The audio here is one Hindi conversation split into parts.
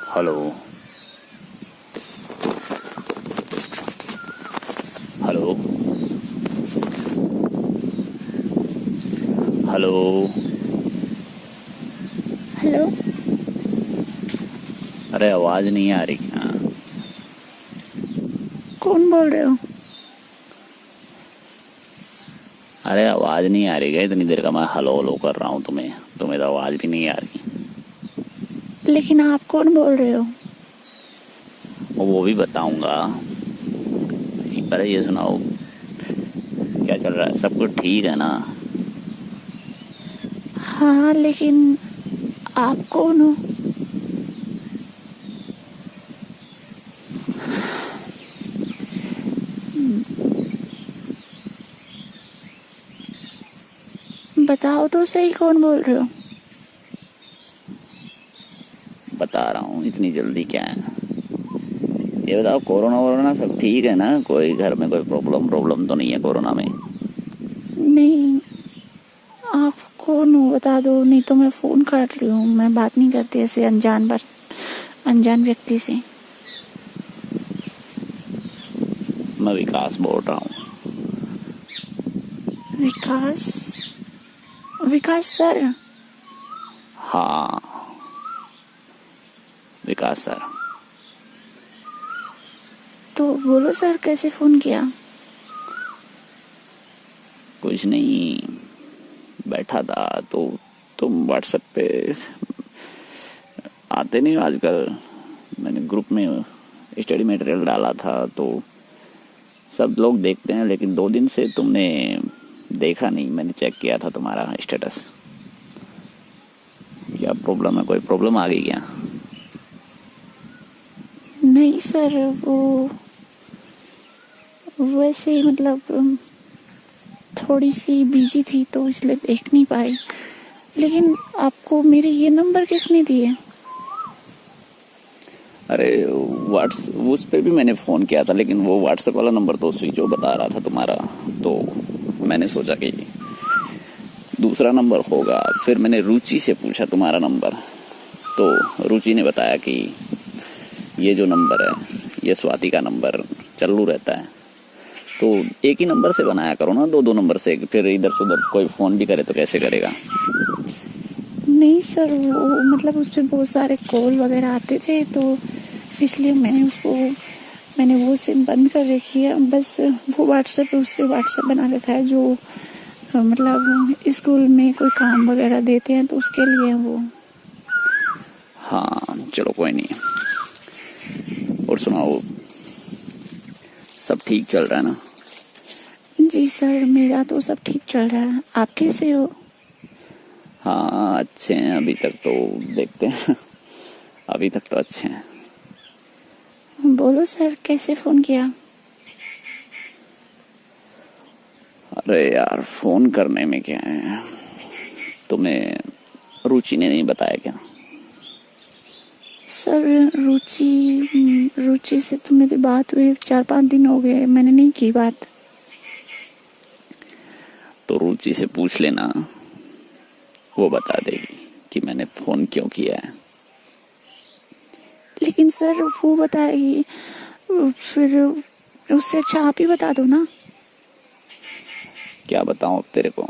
Hello hello hello. हेलो। अरे आवाज नहीं आ रही क्या? कौन बोल रहे हो? अरे आवाज नहीं आ रही क्या? इतनी देर का मैं हेलो हेलो कर रहा हूँ तुम्हें तुम्हें तो आवाज भी नहीं आ रही। लेकिन आप कौन बोल रहे हो? वो भी बताऊंगा। पहले ये सुनाओ, क्या चल रहा है? सब कुछ ठीक है ना? हाँ, लेकिन आप कौन हो? बताओ तो सही, कौन बोल रहे हो? बता रहा हूँ, इतनी जल्दी क्या है? ये बताओ, कोरोना वोरोना सब ठीक है ना? कोई घर में कोई प्रॉब्लम प्रॉब्लम तो नहीं है कोरोना में? नहीं, आप कौन हो बता दो, नहीं तो मैं फ़ोन काट रही हूँ। मैं बात नहीं करती ऐसे अनजान व्यक्ति से। मैं विकास बोल रहा हूँ। विकास? विकास सर? हाँ, विकास सर। तो बोलो सर, कैसे फ़ोन किया? कुछ नहीं, बैठा था तो तुम व्हाट्सएप पे आते नहीं हो आजकल। मैंने ग्रुप में स्टडी मटेरियल डाला था तो सब लोग देखते हैं, लेकिन 2 दिन से तुमने देखा नहीं। मैंने चेक किया था तुम्हारा स्टेटस। क्या प्रॉब्लम है? कोई प्रॉब्लम आ गई क्या? नहीं सर, वो वैसे ही मतलब थोड़ी सी बिजी थी तो इसलिए देख नहीं पाई। लेकिन आपको मेरे ये नंबर किसने दिए? अरे व्हाट्स उस पे भी मैंने फ़ोन किया था, लेकिन वो व्हाट्सएप वाला नंबर तो स्विच ऑफ बता रहा था तुम्हारा। तो मैंने सोचा कि दूसरा नंबर होगा। फिर मैंने रुचि से पूछा तुम्हारा नंबर, तो रुचि ने बताया कि ये जो नंबर है ये स्वाति का नंबर चालू रहता है। तो एक ही नंबर से बनाया करो ना, दो दो नंबर से। फिर इधर से उधर कोई फ़ोन भी करे तो कैसे करेगा? नहीं सर, वो मतलब उस पर बहुत सारे कॉल वगैरह आते थे तो इसलिए मैंने वो सिम बंद कर रखी है। बस वो व्हाट्सएप उस पर व्हाट्सएप बना रखा है जो मतलब स्कूल में कोई काम वगैरह देते हैं तो उसके लिए वो। हाँ चलो, कोई नहीं। और सुनाओ, सब ठीक चल रहा है ना? जी सर, मेरा तो सब ठीक चल रहा है। आप कैसे हो? हाँ अच्छे हैं अभी तक तो। देखते हैं। अभी तक तो अच्छे हैं। बोलो सर, कैसे फ़ोन किया? अरे यार, फ़ोन करने में क्या है, तुम्हें रुचि ने नहीं बताया क्या? सर, रुचि से तो मेरी बात हुई 4-5 दिन हो गए, मैंने नहीं की बात। तो रुचि से पूछ लेना, वो बता देगी कि मैंने फ़ोन क्यों किया है। लेकिन सर वो बताएगी, फिर उससे अच्छा आप ही बता दो ना। क्या बताऊं अब तेरे को?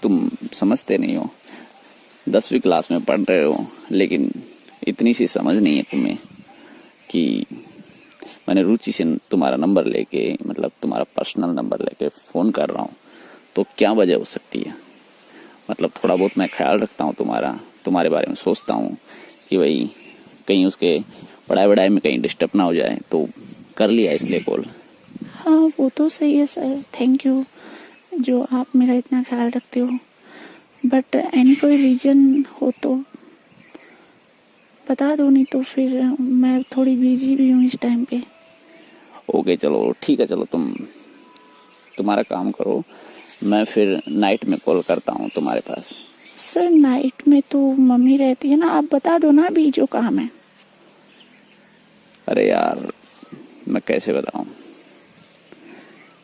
तुम समझते नहीं हो। 10वीं क्लास में पढ़ रहे हो, लेकिन इतनी सी समझ नहीं है तुम्हें कि मैंने रुचि से तुम्हारा नंबर लेके, मतलब तुम्हारा पर्सनल नंबर लेके फ़ोन कर रहा हूँ। तो क्या वजह हो सकती है? मतलब थोड़ा बहुत मैं ख्याल रखता हूँ तुम्हारा, तुम्हारे बारे में सोचता हूँ कि भाई कहीं उसके पढ़ाई वढ़ाई में कहीं डिस्टर्ब ना हो जाए, तो कर लिया इसलिए कॉल। हाँ, वो तो सही है सर, थैंक यू जो आप मेरा इतना ख्याल रखते हो। बट एनी कोई रीज़न हो तो बता दो, नहीं तो फिर मैं थोड़ी बिजी भी हूँ इस टाइम पे। ओके चलो ठीक है, चलो तुम्हारा काम करो। मैं फिर नाइट में कॉल करता हूँ तुम्हारे पास। सर नाइट में तो मम्मी रहती है ना, आप बता दो ना अभी जो काम है। अरे यार, मैं कैसे बताऊँ?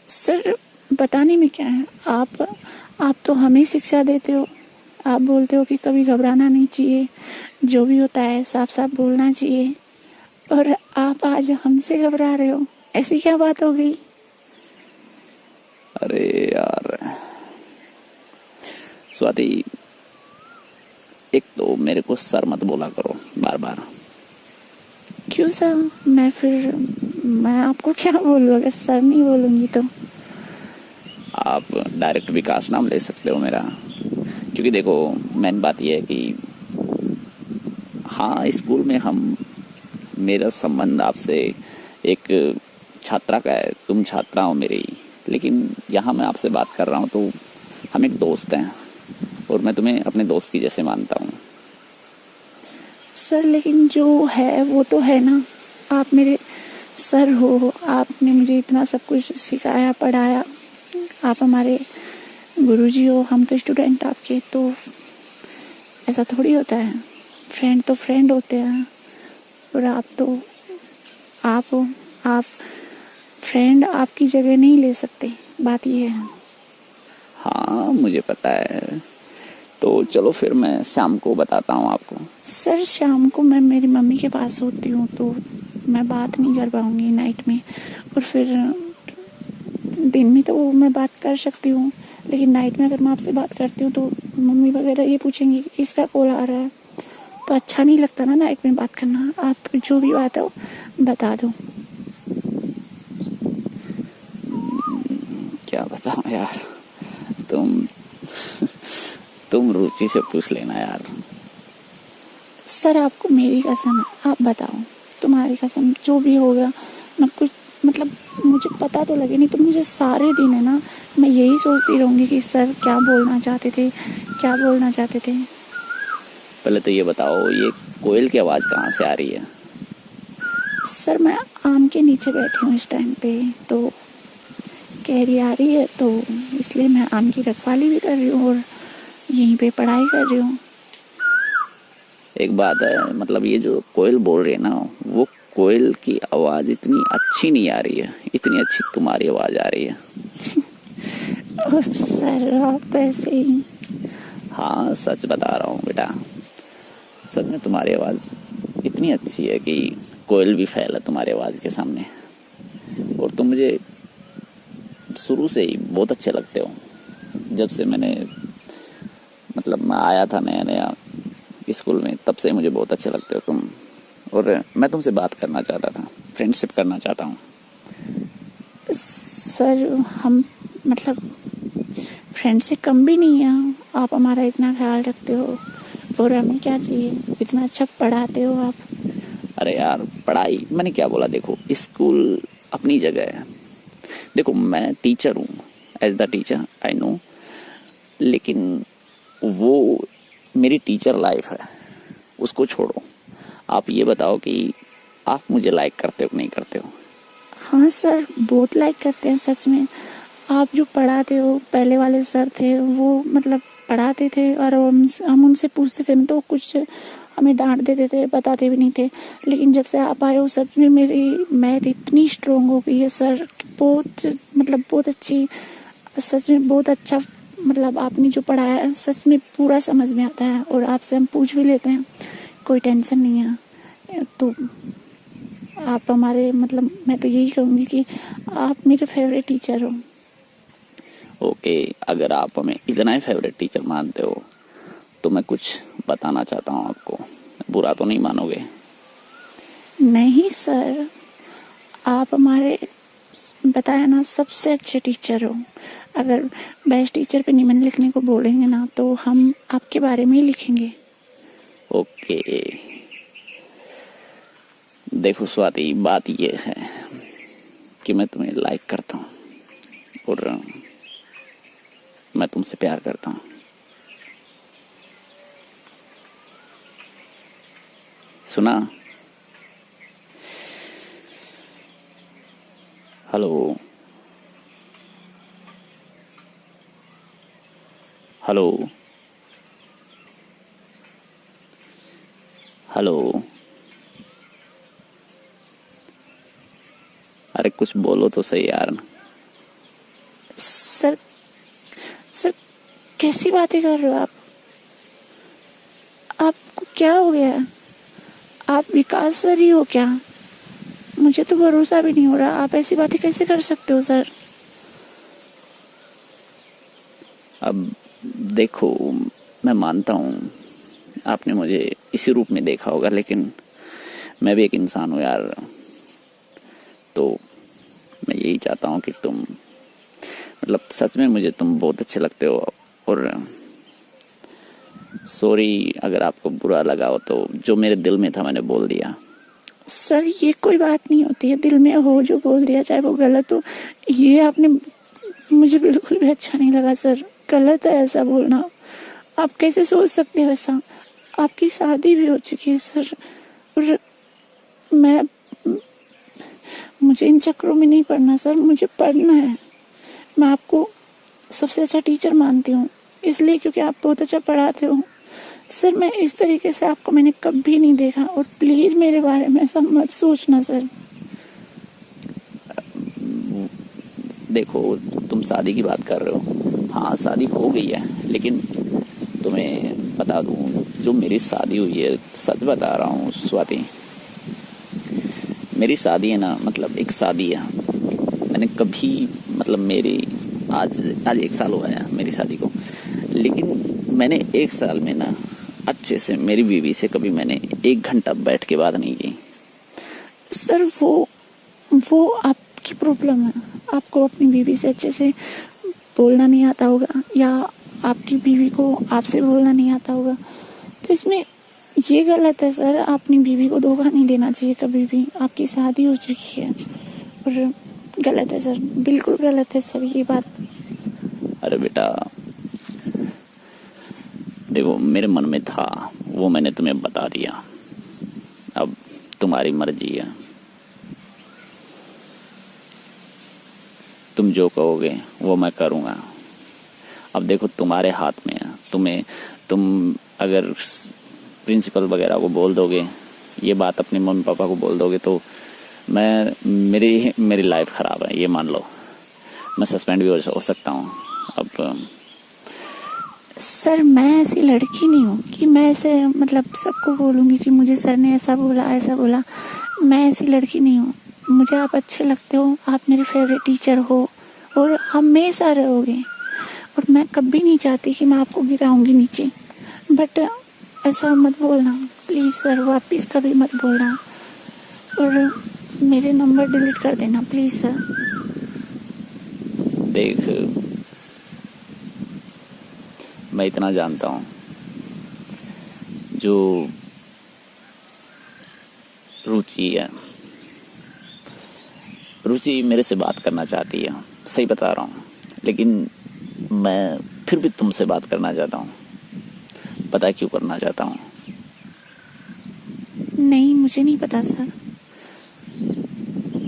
सर बताने में क्या है, आप तो हमें शिक्षा देते हो, आप बोलते हो कि कभी घबराना नहीं चाहिए, जो भी होता है साफ साफ बोलना चाहिए, और आप आज हमसे घबरा रहे हो। ऐसी क्या बात हो गई? अरे यार स्वाति, एक तो मेरे को सर मत बोला करो बार बार। क्यों सर? मैं आपको क्या बोलूँ अगर सर नहीं बोलूंगी तो? आप डायरेक्ट विकास नाम ले सकते हो मेरा, क्योंकि देखो मेन बात यह है कि हाँ, स्कूल में मेरा संबंध आपसे एक छात्रा का है, तुम छात्रा हो मेरी, लेकिन यहाँ मैं आपसे बात कर रहा हूँ तो हम एक दोस्त हैं और मैं तुम्हें अपने दोस्त की जैसे मानता हूँ। सर लेकिन जो है वो तो है ना, आप मेरे सर हो, आपने मुझे इतना सब कुछ सिखाया पढ़ाया, आप हमारे गुरुजी हो, हम तो स्टूडेंट आपके। तो ऐसा थोड़ी होता है, फ्रेंड तो फ्रेंड होते हैं, और आप हो, आप फ्रेंड आपकी जगह नहीं ले सकते, बात ये है। हाँ मुझे पता है, तो चलो फिर मैं शाम को बताता हूँ आपको। सर शाम को मैं मेरी मम्मी के पास होती हूँ तो मैं बात नहीं कर पाऊंगी नाइट में, और फिर दिन में तो मैं बात कर सकती हूँ, लेकिन नाइट में अगर मैं आपसे बात करती हूँ तो मम्मी वगैरह ये पूछेंगी कि किसका कॉल आ रहा है, तो अच्छा नहीं लगता ना नाइट में बात करना। आप जो भी बात है बता दो। क्या बताऊँ यार, तुम रुचि से पूछ लेना यार। सर आपको मेरी कसम है, आप बताओ, तुम्हारी कसम, जो भी होगा मैं कुछ मतलब मुझे पता तो लगे नहीं, तो मुझे सारे दिन है ना मैं यही सोचती रहूंगी कि सर क्या बोलना चाहते थे, क्या बोलना चाहते थे। पहले तो ये बताओ, ये कोयल की आवाज कहाँ से आ रही है? सर मैं आम के नीचे बैठी हूँ इस टाइम पे, तो कैरी आ रही है, तो इसलिए मैं आम की रखवाली भी कर रही हूँ और यहीं पे पढ़ाई कर रही हूँ। एक बात है, मतलब ये जो कोयल बोल रही है ना, वो कोयल की आवाज इतनी अच्छी नहीं आ रही है, इतनी अच्छी तुम्हारी आवाज आ रही है। ओ सर आप तो ऐसे ही। हाँ सच बता रहा हूँ बेटा, सच में तुम्हारी आवाज इतनी अच्छी है कि कोयल भी फैल है तुम्हारी आवाज के सामने, और तुम मुझे शुरू से ही बहुत अच्छे लगते हो। जब से मैं आया था नया नया स्कूल में, तब से मुझे बहुत अच्छे लगते हो तुम, और मैं तुमसे बात करना चाहता था, फ्रेंडशिप करना चाहता हूँ। सर हम मतलब फ्रेंड से कम भी नहीं है, आप हमारा इतना ख्याल रखते हो, और हमें क्या चाहिए, इतना अच्छा पढ़ाते हो आप। अरे यार पढ़ाई मैंने क्या बोला, देखो स्कूल अपनी जगह है, देखो मैं टीचर हूँ, as the teacher I know, लेकिन वो मेरी टीचर लाइफ है, उसको छोड़ो। आप ये बताओ कि आप मुझे लाइक करते हो कि नहीं करते हो? हाँ सर बहुत लाइक करते हैं सच में। आप जो पढ़ाते हो, पहले वाले सर थे वो मतलब पढ़ाते थे और हम उनसे पूछते थे तो कुछ हमें डांट देते थे, बताते भी नहीं थे, लेकिन जब से आप आए हो सच में मेरी मैथ इतनी स्ट्रोंग हो गई है सर, बहुत अच्छी, सच में बहुत अच्छा, मतलब आपने जो पढ़ाया है सच में पूरा समझ में आता है, और आपसे हम पूछ भी लेते हैं, कोई टेंशन नहीं है। तो आप हमारे मतलब मैं तो यही कहूँगी कि आप मेरे फेवरेट टीचर हो। ओके, अगर आप हमें इतना ही फेवरेट टीचर मानते हो तो मैं कुछ बताना चाहता हूँ आपको, बुरा तो नहीं मानोगे? नहीं सर, आप हमारे बताया ना सबसे अच्छे टीचर हो। अगर बेस्ट टीचर पे निबंध लिखने को बोलेंगे ना तो हम आपके बारे में ही लिखेंगे। ओके, देखो स्वाति, बात ये है कि मैं तुम्हें लाइक करता हूँ और मैं तुमसे प्यार करता हूँ। सुना? हेलो हेलो हेलो, अरे कुछ बोलो तो सही यार। सर कैसी बातें कर रहे हो आप? क्या हो गया है? आप विकास सर ही हो क्या? मुझे तो भरोसा भी नहीं हो रहा, आप ऐसी बातें कैसे कर सकते हो सर? अब देखो, मैं मानता हूँ आपने मुझे इसी रूप में देखा होगा, लेकिन मैं भी एक इंसान हूँ यार। तो मैं यही चाहता हूँ कि तुम, मतलब सच में मुझे तुम बहुत अच्छे लगते हो। और सॉरी अगर आपको बुरा लगा हो, तो जो मेरे दिल में था मैंने बोल दिया। सर ये कोई बात नहीं होती है, दिल में हो जो बोल दिया चाहे वो गलत हो, ये आपने मुझे बिल्कुल भी अच्छा नहीं लगा सर। गलत है ऐसा बोलना, आप कैसे सोच सकते हो ऐसा? आपकी शादी भी हो चुकी है सर, और मुझे इन चक्करों में नहीं पढ़ना सर, मुझे पढ़ना है। मैं आपको सबसे अच्छा टीचर मानती हूँ, इसलिए क्योंकि आप बहुत अच्छा पढ़ाते हो सर। मैं इस तरीके से आपको मैंने कभी नहीं देखा, और प्लीज मेरे बारे में ऐसा मत सोचना सर। देखो, तुम शादी की बात कर रहे हो, हाँ शादी हो गई है, लेकिन तुम्हें बता दूं, जो मेरी शादी हुई है, सच बता रहा हूँ स्वाति, मेरी शादी है ना, मतलब एक शादी है। मैंने कभी, मतलब मेरी आज 1 साल हुआ है मेरी शादी को, लेकिन मैंने 1 साल में ना अच्छे से मेरी बीवी से कभी मैंने 1 घंटा बैठ के बात नहीं की। सर वो आपकी प्रॉब्लम है, आपको अपनी बीवी से अच्छे से बोलना नहीं आता होगा, या आपकी बीवी को आपसे बोलना नहीं आता होगा, तो इसमें ये गलत है सर। अपनी बीवी को धोखा नहीं देना चाहिए कभी भी। आपकी शादी हो चुकी है, और गलत है सर, बिल्कुल गलत है सर ये बात। अरे बेटा देखो, मेरे मन में था वो मैंने तुम्हें बता दिया, अब तुम्हारी मर्जी है, तुम जो कहोगे वो मैं करूँगा। अब देखो तुम्हारे हाथ में है, तुम अगर प्रिंसिपल वगैरह को बोल दोगे, ये बात अपने मम्मी पापा को बोल दोगे, तो मेरी लाइफ ख़राब है, ये मान लो। मैं सस्पेंड भी हो सकता हूँ। अब सर मैं ऐसी लड़की नहीं हूँ कि मैं ऐसे मतलब सबको बोलूँगी कि मुझे सर ने ऐसा बोला। मैं ऐसी लड़की नहीं हूँ। मुझे आप अच्छे लगते हो, आप मेरे फेवरेट टीचर हो, और हमेशा रहोगे, और मैं कभी नहीं चाहती कि मैं आपको गिराऊंगी नीचे। बट ऐसा मत बोलना प्लीज़ सर, वापस कभी मत बोलना, और मेरे नंबर डिलीट कर देना प्लीज़ सर। देख, मैं इतना जानता हूँ, जो रुचि मेरे से बात करना चाहती है, सही बता रहा हूँ, लेकिन मैं फिर भी तुमसे बात करना चाहता हूँ। पता है क्यों करना चाहता हूँ? नहीं, मुझे नहीं पता सर।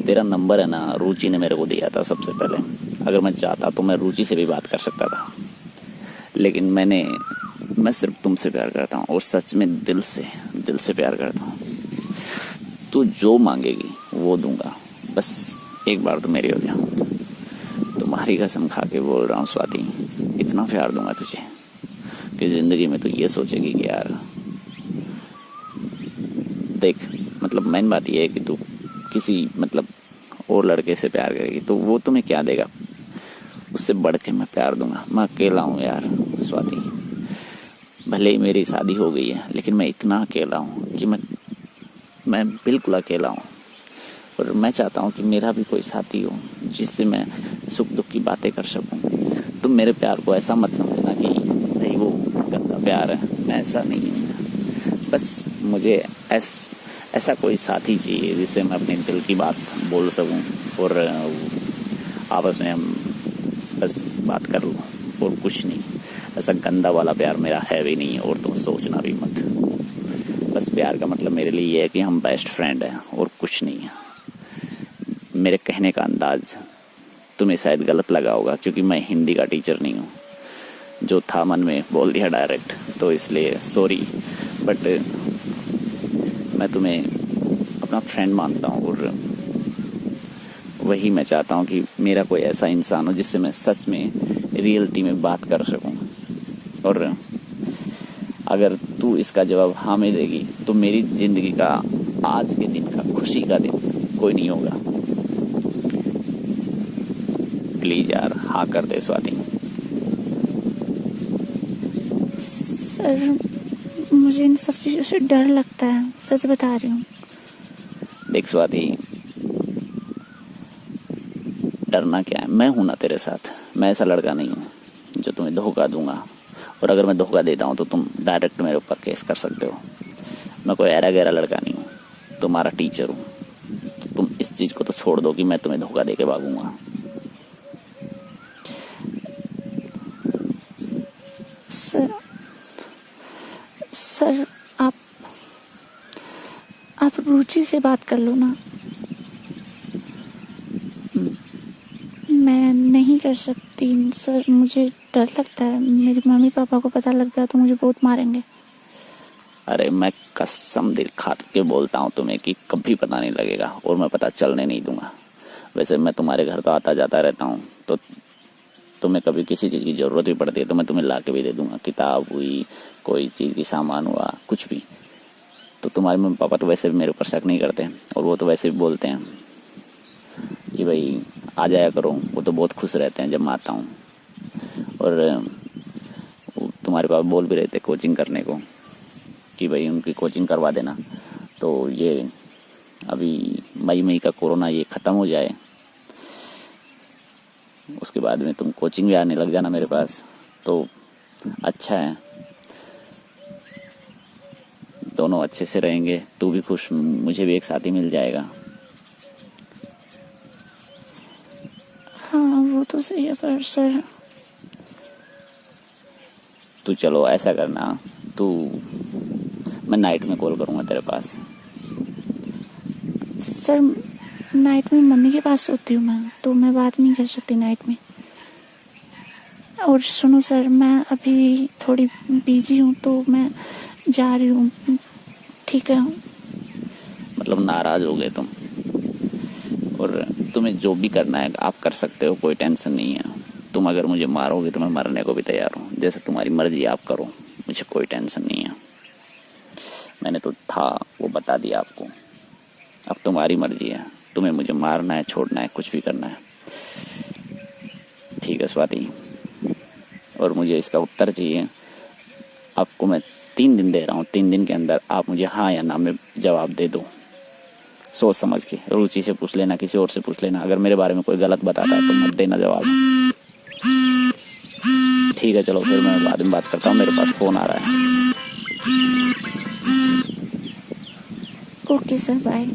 तेरा नंबर है ना, रुचि ने मेरे को दिया था सबसे पहले। अगर मैं चाहता तो मैं रुचि से भी बात कर सकता था, लेकिन मैं सिर्फ तुमसे प्यार करता हूँ, और सच में दिल से प्यार करता हूँ। तू जो मांगेगी वो दूंगा, बस एक बार तो मेरी हो जा। तुम्हारी कसम खा के बोल रहा हूँ स्वाति, इतना प्यार दूंगा तुझे कि जिंदगी में तू ये सोचेगी कि यार देख, मतलब मेन बात ये है कि तू किसी मतलब और लड़के से प्यार करेगी तो वो तुम्हें क्या देगा, उससे बढ़ के मैं प्यार दूंगा। मैं अकेला हूँ यार स्वाति, भले ही मेरी शादी हो गई है, लेकिन मैं इतना अकेला हूँ कि मैं बिल्कुल अकेला हूँ। और मैं चाहता हूँ कि मेरा भी कोई साथी हो जिससे मैं सुख दुख की बातें कर सकूँ। तुम मेरे प्यार को ऐसा मत समझना कि भाई वो गंदा प्यार है, मैं ऐसा नहीं हूँ। बस मुझे ऐसा कोई साथी चाहिए जिससे मैं अपने दिल की बात बोल सकूं, और आपस में हम बस बात कर लूँ, और कुछ नहीं। ऐसा गंदा वाला प्यार मेरा है भी नहीं, और तुम सोचना भी मत। बस प्यार का मतलब मेरे लिए ये है कि हम बेस्ट फ्रेंड हैं, और कुछ नहीं है। मेरे कहने का अंदाज तुम्हें शायद गलत लगा होगा, क्योंकि मैं हिंदी का टीचर नहीं हूँ। जो था मन में बोल दिया डायरेक्ट, तो इसलिए सॉरी। बट मैं तुम्हें अपना फ्रेंड मानता हूँ, और वही मैं चाहता हूँ कि मेरा कोई ऐसा इंसान हो जिससे मैं सच में रियलिटी में बात कर सकूँ। और अगर तू इसका जवाब हाँ में देगी तो मेरी जिंदगी का आज के दिन का खुशी का दिन कोई नहीं होगा। प्लीज यार हाँ कर दे स्वाति। सर मुझे इन सब चीज़ों से डर लगता है, सच बता रही हूँ। देख स्वाति, डरना क्या है, मैं हूं ना तेरे साथ। मैं ऐसा लड़का नहीं हूँ जो तुम्हें धोखा दूंगा, और अगर मैं धोखा देता हूँ तो तुम डायरेक्ट मेरे ऊपर केस कर सकते हो। मैं कोई ऐरा गहरा लड़का नहीं हूँ, तुम्हारा टीचर हूँ। तो तुम इस चीज को तो छोड़ दो कि मैं तुम्हें धोखा दे के भागूंगा। सर आप रुचि से बात कर लो ना। मैं नहीं कर सकती सर, मुझे डर लगता है। मेरी मम्मी पापा को पता लग गया तो मुझे बहुत मारेंगे। अरे मैं कसम दिल खा के बोलता हूँ तुम्हें कि कभी पता नहीं लगेगा और मैं पता चलने नहीं दूंगा। वैसे मैं तुम्हारे घर तो आता जाता रहता हूँ, तो तुम्हें कभी किसी चीज़ की ज़रूरत भी पड़ती है तो मैं तुम्हें ला के भी दे दूंगा। किताब हुई, कोई चीज़ की सामान हुआ, कुछ भी। तो तुम्हारे मम्मी पापा तो वैसे भी मेरे ऊपर शक नहीं करते, और वो तो वैसे भी बोलते हैं कि भाई आ जाया करो। वो तो बहुत खुश रहते हैं जब मैं आता हूँ। और तुम्हारे पापा बोल भी रहे थे कोचिंग करने को कि भाई उनकी कोचिंग करवा देना। तो ये अभी मई का कोरोना ये ख़त्म हो जाए, उसके बाद में तुम कोचिंग भी आने लग जाना मेरे पास, तो अच्छा है। दोनों अच्छे से रहेंगे, तू भी खुश, मुझे भी एक साथी मिल जाएगा। हाँ वो तो सही है, पर सर तू चलो ऐसा करना, तू मैं नाइट में कॉल करूँगा तेरे पास। सर नाइट में मम्मी के पास सोती हूँ मैं, तो मैं बात नहीं कर सकती नाइट में। और सुनो सर, मैं अभी थोड़ी बिजी हूँ तो मैं जा रही हूँ, ठीक है? मतलब नाराज हो गए तुम, और तुम्हें जो भी करना है आप कर सकते हो, कोई टेंशन नहीं है। तुम अगर मुझे मारोगे तो मैं मरने को भी तैयार हूँ, जैसे तुम्हारी मर्जी आप करो, मुझे कोई टेंशन नहीं है। मैंने तो था वो बता दिया आपको, अब तुम्हारी मर्जी है, तुम्हें मुझे मारना है, छोड़ना है, कुछ भी करना है। ठीक है स्वाति, और मुझे इसका उत्तर चाहिए। आपको मैं 3 दिन दे रहा हूँ, 3 दिन के अंदर आप मुझे हाँ या ना में जवाब दे दो, सोच समझ के। रुचि से पूछ लेना, किसी और से पूछ लेना, अगर मेरे बारे में कोई गलत बताता है तो मत देना जवाब। ठीक है चलो, फिर मैं बाद में बात करता हूँ, मेरे पास फोन आ रहा है। Okay sir, bye.